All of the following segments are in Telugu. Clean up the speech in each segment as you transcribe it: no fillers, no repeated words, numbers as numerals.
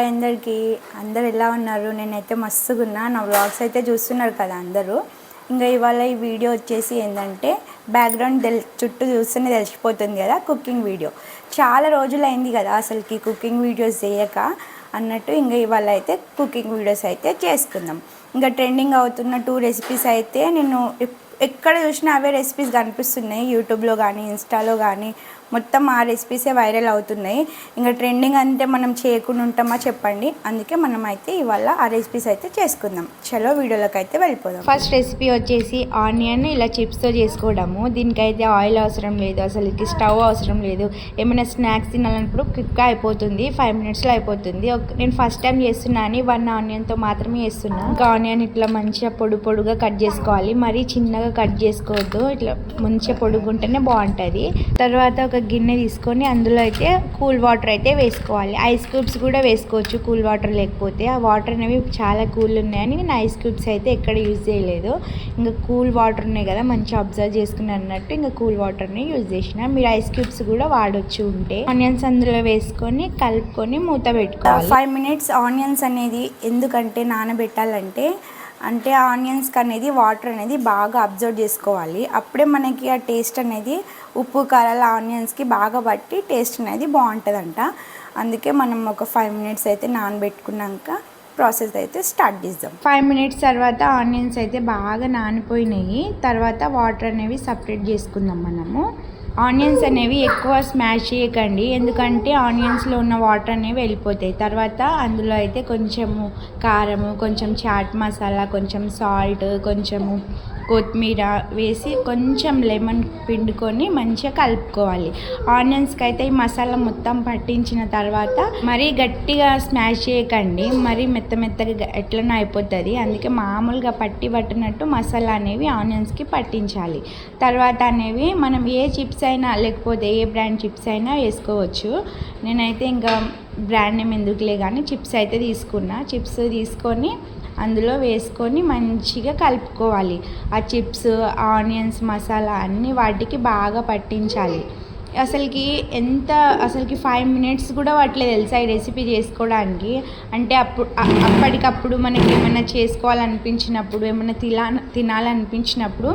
హాయ్ అందరికీ. అందరు ఎలా ఉన్నారు? నేనైతే మస్తుగా ఉన్నా. నా వ్లాగ్స్ అయితే చూస్తున్నారు కదా అందరూ. ఇంకా ఇవాళ ఈ వీడియో వచ్చేసి ఏంటంటే బ్యాక్గ్రౌండ్ చుట్టూ చూస్తూనే తెలిసిపోతుంది కదా, కుకింగ్ వీడియో. చాలా రోజులు అయింది కదా అసలుకి కుకింగ్ వీడియోస్ చేయక అన్నట్టు. ఇంకా ఇవాళ అయితే కుకింగ్ వీడియోస్ అయితే చేసుకుందాం. ఇంకా ట్రెండింగ్ అవుతున్న 2 రెసిపీస్ అయితే నేను ఎక్కడ చూసినా అవే రెసిపీస్ కనిపిస్తున్నాయి. యూట్యూబ్లో కానీ ఇన్స్టాలో కానీ మొత్తం ఆ రెసిపీసే వైరల్ అవుతున్నాయి. ఇంకా ట్రెండింగ్ అంటే మనం చేయకుండా ఉంటామా చెప్పండి. అందుకే మనం అయితే ఇవాళ ఆ రెసిపీస్ అయితే చేసుకుందాం. చలో వీడియోలోకి అయితే వెళ్ళిపోదాం. ఫస్ట్ రెసిపీ వచ్చేసి ఆనియన్ ఇలా చిప్స్తో చేసుకోవడము. దీనికైతే ఆయిల్ అవసరం లేదు, అసలుకి స్టవ్ అవసరం లేదు. ఏమైనా స్నాక్స్ తినాలన్నప్పుడు క్విక్గా అయిపోతుంది, 5 మినిట్స్లో అయిపోతుంది. నేను ఫస్ట్ టైం చేస్తున్నాను, 1 ఆనియన్తో మాత్రమే చేస్తున్నాను. ఇంకా ఆనియన్ ఇట్లా మంచిగా పొడుగా కట్ చేసుకోవాలి, మరీ చిన్నగా కట్ చేసుకోవద్దు. ఇట్లా మంచిగా పొడుగుంటేనే బాగుంటుంది. తర్వాత ఒక గిన్నె తీసుకొని అందులో అయితే కూల్ వాటర్ అయితే వేసుకోవాలి. ఐస్ క్యూబ్స్ కూడా వేసుకోవచ్చు కూల్ వాటర్ లేకపోతే. ఆ వాటర్ అనేవి చాలా కూల్ ఉన్నాయని నేను ఐస్ క్యూబ్స్ అయితే ఎక్కడ యూజ్ చేయలేదు. ఇంకా కూల్ వాటర్ ఉన్నాయి కదా మంచిగా అబ్జర్వ్ చేసుకుని అన్నట్టు ఇంకా కూల్ వాటర్ని యూజ్ చేసిన. మీరు ఐస్ క్యూబ్స్ కూడా వాడొచ్చు ఉంటే. ఆనియన్స్ అందులో వేసుకొని కలుపుకొని మూత పెట్టుకోవాలి. 5 మినిట్స్ ఆనియన్స్ అనేది ఎందుకంటే నానబెట్టాలంటే ఆనియన్స్కి అనేది వాటర్ అనేది బాగా అబ్జర్వ్ చేసుకోవాలి. అప్పుడే మనకి ఆ టేస్ట్ అనేది ఉప్పు కారాలు ఆనియన్స్కి బాగా పట్టి టేస్ట్ అనేది బాగుంటుందంట. అందుకే మనం ఒక 5 మినిట్స్ అయితే నానబెట్టుకున్నాక ప్రాసెస్ అయితే స్టార్ట్ చేద్దాం. 5 మినిట్స్ తర్వాత ఆనియన్స్ అయితే బాగా నానిపోయినాయి. తర్వాత వాటర్ అనేవి సపరేట్ చేసుకుందాం మనము. ఆనియన్స్ అనేవి ఎక్కువ స్మాష్ చేయకండి, ఎందుకంటే ఆనియన్స్లో ఉన్న వాటర్ అనేవి వెళ్ళిపోతాయి. తర్వాత అందులో అయితే కొంచెము కారము, కొంచెం చాట్ మసాలా, కొంచెం సాల్ట్, కొంచెము కొత్తిమీర వేసి కొంచెం లెమన్ పిండుకొని మంచిగా కలుపుకోవాలి. ఆనియన్స్కి అయితే ఈ మసాలా మొత్తం పట్టించిన తర్వాత మరీ గట్టిగా స్మాష్ చేయకండి, మరీ మెత్తగా ఎట్లనో అయిపోతుంది. అందుకే మామూలుగా పట్టినట్టు మసాలా అనేవి ఆనియన్స్కి పట్టించాలి. తర్వాత అనేవి మనం ఏ చిప్స్ అయినా లేకపోతే ఏ బ్రాండ్ చిప్స్ అయినా వేసుకోవచ్చు. నేనైతే ఇంకా బ్రాండ్ నేమ్ ఎందుకులే కానీ చిప్స్ అయితే తీసుకున్నా. చిప్స్ తీసుకొని అందులో వేసుకొని మంచిగా కలుపుకోవాలి. ఆ చిప్స్, ఆనియన్స్, మసాలా అన్నీ వాటికి బాగా పట్టించాలి. అసలుకి 5 మినిట్స్ కూడా పట్టలేదు తెలుసా ఈ రెసిపీ చేసుకోవడానికి. అంటే అప్పటికప్పుడు మనకి ఏమైనా చేసుకోవాలనిపించినప్పుడు, ఏమైనా తినాలనిపించినప్పుడు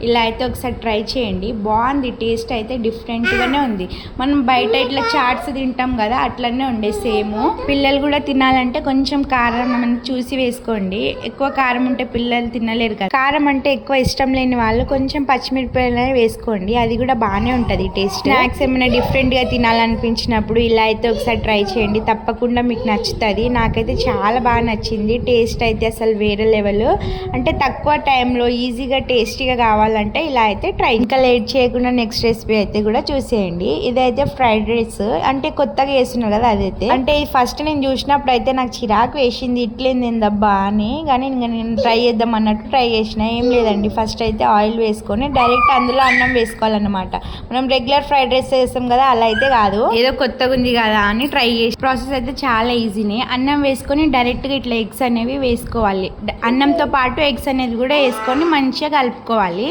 ఇలా అయితే ఒకసారి ట్రై చేయండి. బాగుంది, టేస్ట్ అయితే డిఫరెంట్గానే ఉంది. మనం బయట ఇట్లా చాట్స్ తింటాం కదా అట్లనే ఉండే సేమ్. పిల్లలు కూడా తినాలంటే కొంచెం కారం మనం చూసి వేసుకోండి. ఎక్కువ కారం ఉంటే పిల్లలు తినలేరు కదా. కారం అంటే ఎక్కువ ఇష్టం లేని వాళ్ళు కొంచెం పచ్చిమిరపకాయలు వేసుకోండి, అది కూడా బాగానే ఉంటుంది టేస్ట్. స్నాక్స్ ఏమైనా డిఫరెంట్గా తినాలనిపించినప్పుడు ఇలా అయితే ఒకసారి ట్రై చేయండి, తప్పకుండా మీకు నచ్చుతుంది. నాకైతే చాలా బాగా నచ్చింది. టేస్ట్ అయితే అసలు వేరే లెవెల్. అంటే తక్కువ టైంలో ఈజీగా టేస్టీగా కావాలంటే ఇలా అయితే ట్రై. ఇంకా లేట్ చేయకుండా నెక్స్ట్ రెసిపీ అయితే కూడా చూసేయండి. ఇదైతే ఫ్రైడ్ రైస్, అంటే కొత్తగా వేస్తున్నారు కదా అదైతే. అంటే ఫస్ట్ నేను చూసినప్పుడు అయితే నాకు చిరాకు వేసింది, ఇట్లేంది ఏందబ్బా అని. కానీ ఇంకా నేను ట్రై చేద్దాం అన్నట్టు ట్రై చేసిన. ఏం లేదండి, ఫస్ట్ అయితే ఆయిల్ వేసుకొని డైరెక్ట్ అందులో అన్నం వేసుకోవాలన్నమాట. మనం రెగ్యులర్ ఫ్రైడ్ రైస్ చేస్తాం కదా అలా అయితే కాదు, ఏదో కొత్తగా ఉంది కదా అని ట్రై చేసి. ప్రాసెస్ అయితే చాలా ఈజీనే. అన్నం వేసుకొని డైరెక్ట్గా ఇట్లా ఎగ్స్ అనేవి వేసుకోవాలి. అన్నంతో పాటు ఎగ్స్ అనేది కూడా వేసుకొని మంచిగా కలుపుకోవాలి.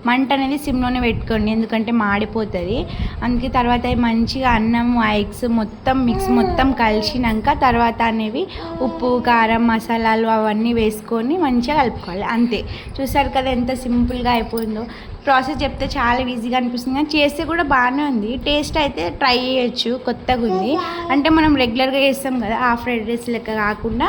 మంట అనేది సిమ్లోనే పెట్టుకోండి, ఎందుకంటే మాడిపోతుంది. అందుకే తర్వాత మంచిగా అన్నం, ఆ ఎగ్స్ మొత్తం కలిసినాక తర్వాత అనేవి ఉప్పు, కారం, మసాలాలు అవన్నీ వేసుకొని మంచిగా కలుపుకోవాలి. అంతే. చూసారు కదా ఎంత సింపుల్గా అయిపోయిందో. ప్రాసెస్ చెప్తే చాలా ఈజీగా అనిపిస్తుంది, కానీ చేస్తే కూడా బాగానే ఉంది. టేస్ట్ అయితే ట్రై చేయొచ్చు, కొత్తగా ఉంది. అంటే మనం రెగ్యులర్గా చేస్తాం కదా ఆ ఫ్రైడ్ రైస్ లెక్క కాకుండా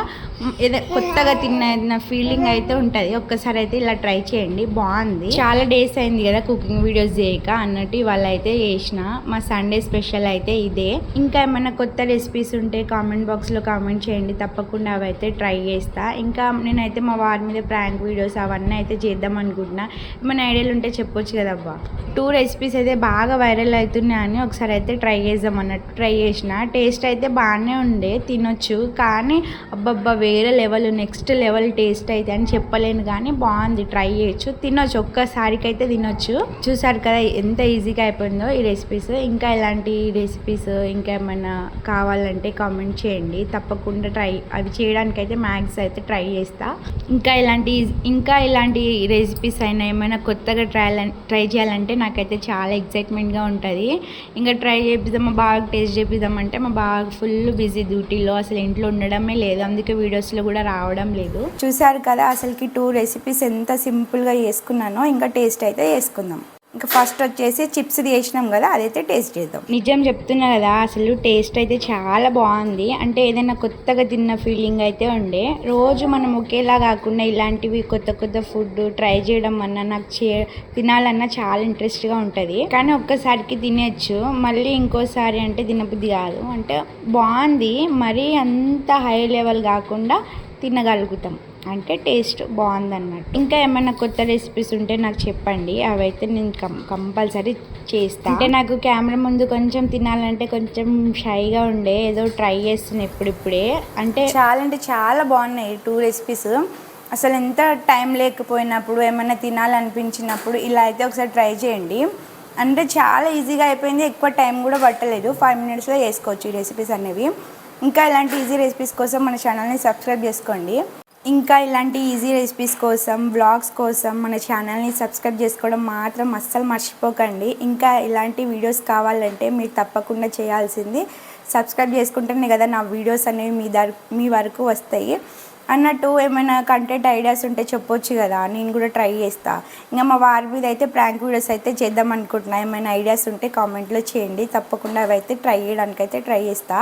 ఏదో కొత్తగా తిన్న ఫీలింగ్ అయితే ఉంటుంది. ఒక్కసారి అయితే ఇలా ట్రై చేయండి, బాగుంది. చాలా డేస్ అయింది కదా కుకింగ్ వీడియోస్ చేయక అన్నట్టు ఇవాళ అయితే చేసిన. మా సండే స్పెషల్ అయితే ఇదే. ఇంకా ఏమైనా కొత్త రెసిపీస్ ఉంటే కామెంట్ బాక్స్లో కామెంట్ చేయండి, తప్పకుండా అవి అయితే ట్రై చేస్తా. ఇంకా నేనైతే మా వారి మీద ప్రాంక్ వీడియోస్ అవన్నీ అయితే చేద్దాం అనుకుంటున్నా. ఏమైనా ఐడియాలు ఉంటే చెప్పొచ్చు కదబ్బా. 2 రెసిపీస్ అయితే బాగా వైరల్ అవుతున్నాయని ఒకసారి అయితే ట్రై చేద్దాం అన్నట్టు ట్రై చేసిన. టేస్ట్ అయితే బాగానే ఉండే, తినొచ్చు. కానీ అబ్బబ్బా వేరే లెవెల్, నెక్స్ట్ లెవెల్ టేస్ట్ అయితే అని చెప్పలేను, కానీ బాగుంది, ట్రై చేయొచ్చు, తినొచ్చు. ఒక్కసారికి అయితే తినొచ్చు. చూసారు కదా ఎంత ఈజీగా అయిపోయిందో ఈ రెసిపీస్. ఇంకా ఇలాంటి రెసిపీస్ ఇంకా ఏమైనా కావాలంటే కామెంట్ చేయండి, తప్పకుండా అవి చేయడానికైతే మ్యాక్స్ అయితే ట్రై చేస్తా. ఇంకా ఇలాంటి రెసిపీస్ అయినా ఏమైనా కొత్తగా ట్రయల్ చేయాలంటే నాకైతే చాలా ఎక్సైట్మెంట్గా ఉంటుంది. ఇంకా ట్రై చేపిద్దాం, మా బాగా టేస్ట్ చేపిద్దామంటే మా బాగా ఫుల్ బిజీ డ్యూటీలో అసలు ఇంట్లో ఉండడమే లేదు, అందుకే వీడియోస్లో కూడా రావడం లేదు. చూసారు కదా అసలుకి 2 రెసిపీస్ ఎంత సింపుల్గా చేసుకున్నానో. ఇంకా టేస్ట్ అయితే చేసుకుందాం. ఇంకా ఫస్ట్ వచ్చేసి చిప్స్ చేసినాం కదా, అదైతే టేస్ట్ చేద్దాం. నిజం చెప్తున్నా కదా, అసలు టేస్ట్ అయితే చాలా బాగుంది. అంటే ఏదైనా కొత్తగా తిన్న ఫీలింగ్ అయితే ఉండే. రోజు మనం ఒకేలా కాకుండా ఇలాంటివి కొత్త కొత్త ఫుడ్ ట్రై చేయడం అన్నా నాకు తినాలన్నా చాలా ఇంట్రెస్ట్గా ఉంటుంది. కానీ ఒక్కసారికి తినేచ్చు, మళ్ళీ ఇంకోసారి అంటే తినబుద్ధి కాదు. అంటే బాగుంది, మరీ అంత హై లెవెల్ కాకుండా తినగలుగుతాం, అంటే టేస్ట్ బాగుందన్నమాట. ఇంకా ఏమైనా కొత్త రెసిపీస్ ఉంటే నాకు చెప్పండి, అవైతే నేను కంపల్సరీ చేస్తాను. అంటే నాకు కెమెరా ముందు కొంచెం తినాలంటే కొంచెం షైగా ఉండే, ఏదో ట్రై చేస్తున్నాను ఇప్పుడిప్పుడే. అంటే చాలా బాగున్నాయి 2 రెసిపీస్. అసలు ఎంత టైం లేకపోయినప్పుడు ఏమైనా తినాలనిపించినప్పుడు ఇలా అయితే ఒకసారి ట్రై చేయండి. అంటే చాలా ఈజీగా అయిపోయింది, ఎక్కువ టైం కూడా పట్టలేదు, 5 మినిట్స్లో చేసుకోవచ్చు ఈ రెసిపీస్ అనేవి. ఇంకా ఇలాంటి ఈజీ రెసిపీస్ కోసం మన ఛానల్ని సబ్స్క్రైబ్ చేసుకోండి. ఇంకా ఇలాంటి ఈజీ రెసిపీస్ కోసం, వ్లాగ్స్ కోసం మన ఛానల్ని సబ్స్క్రైబ్ చేసుకోవడం మాత్రం అస్సలు మర్చిపోకండి. ఇంకా ఇలాంటి వీడియోస్ కావాలంటే మీరు తప్పకుండా చేయాల్సింది సబ్స్క్రైబ్ చేసుకుంటేనే కదా నా వీడియోస్ అనేవి మీ వరకు వస్తాయి. అన్నట్టు ఏమైనా కంటెంట్ ఐడియాస్ ఉంటే చెప్పొచ్చు కదా, నేను కూడా ట్రై చేస్తా. ఇంకా మా వారి మీద అయితే ప్రాంక్ వీడియోస్ అయితే చేద్దాం అనుకుంటున్నా. ఏమైనా ఐడియాస్ ఉంటే కామెంట్లో చేయండి, తప్పకుండా అవి అయితే ట్రై చేయడానికైతే ట్రై చేస్తా.